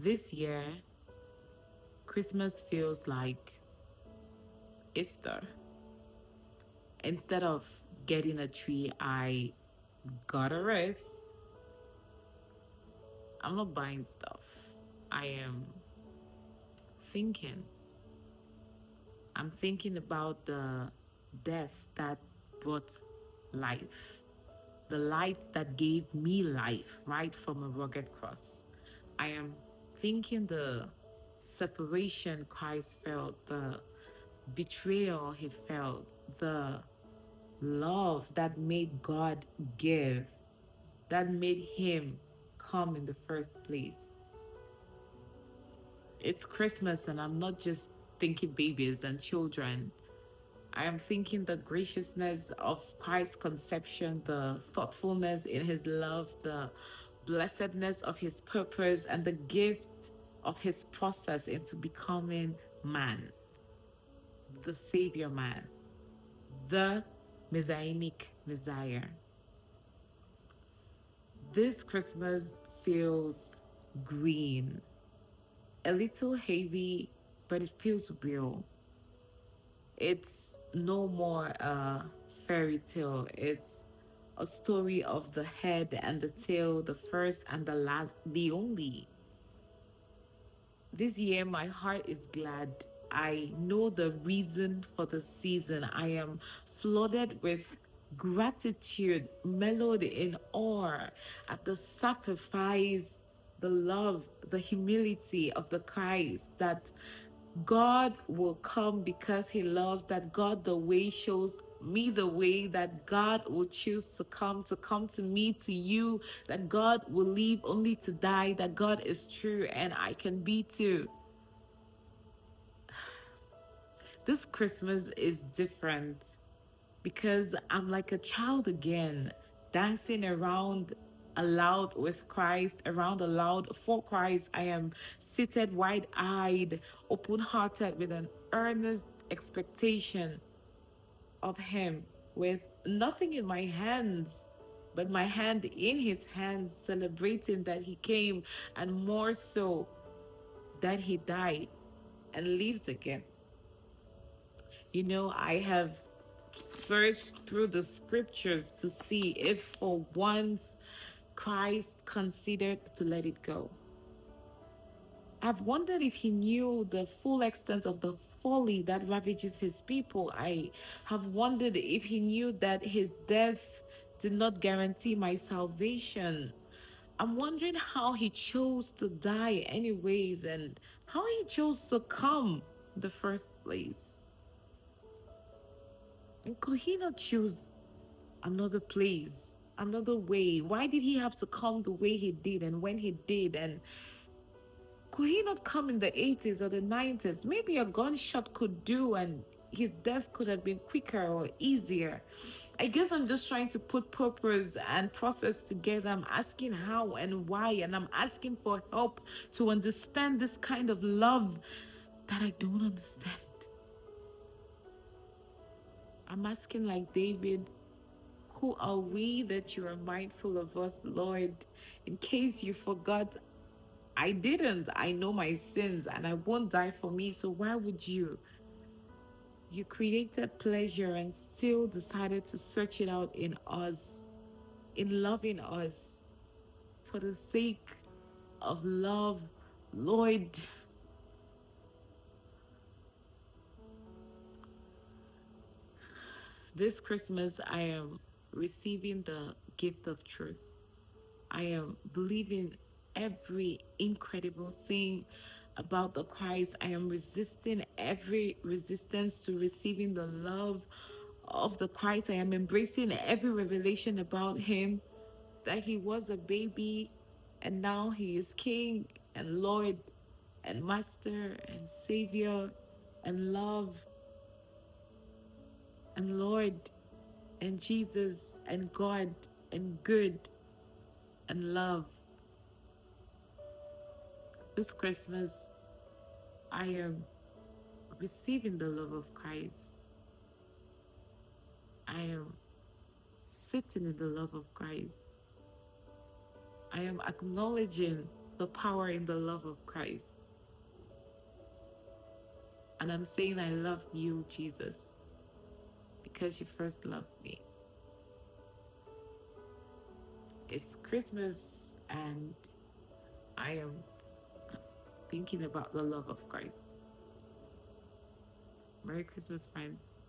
This year, Christmas feels like Easter. Instead of getting a tree, I got a wreath. I'm not buying stuff. I am thinking. I'm thinking about the death that brought life, the light that gave me life right from a rugged cross. I am thinking the separation Christ felt, the betrayal he felt, the love that made God give, that made him come in the first place. It's Christmas, and I'm not just thinking babies and children. I am thinking the graciousness of Christ's conception, the thoughtfulness in his love, the blessedness of his purpose, and the gift of his process into becoming man, the Savior man, the Messianic Messiah. This Christmas feels green, a little heavy, but it feels real. It's no more a fairy tale. It's a story of the head and the tail, the first and the last, the only. This year, my heart is glad. I know the reason for the season. I am flooded with gratitude, mellowed in awe at the sacrifice, the love, the humility of the Christ that God will come because he loves, that God the way shows me the way, that God will choose to come to me, to you, that God will leave only to die, that God is true and I can be too. This Christmas is different because I'm like a child again, dancing around aloud with Christ, around aloud for Christ. I am seated wide eyed, open hearted, with an earnest expectation of Him, with nothing in my hands. But my hand in his hands, celebrating that he came, and more so, that he died and lives again. You know, I have searched through the scriptures to see if for once Christ considered to let it go. I've wondered if he knew the full extent of the folly that ravages his people. I have wondered if he knew that his death did not guarantee my salvation. I'm wondering how he chose to die anyways, and how he chose to come in the first place. And could he not choose another place, another way? Why did he have to come the way he did and when he did? And could he not come in the 80s or the 90s? Maybe a gunshot could do, and his death could have been quicker or easier. I guess I'm just trying to put purpose and process together. I'm asking how and why, and I'm asking for help to understand this kind of love that I don't understand. I'm asking, like David, who are we that you are mindful of us, Lord? In case you forgot, I didn't. I know my sins and I won't die for me. So why would you? You created pleasure and still decided to search it out in us, in loving us, for the sake of love. Lord, this Christmas I am receiving the gift of truth. I am believing every incredible thing about the Christ. I am resisting every resistance to receiving the love of the Christ. I am embracing every revelation about him, that he was a baby and now he is King and Lord and Master and Savior and love and Lord and Jesus and God and good and love. This Christmas, I am receiving the love of Christ. I am sitting in the love of Christ. I am acknowledging the the power in the love of Christ. And I'm saying, I love you, Jesus, because you first loved me. It's Christmas, and I am thinking about the love of Christ. Merry Christmas, friends.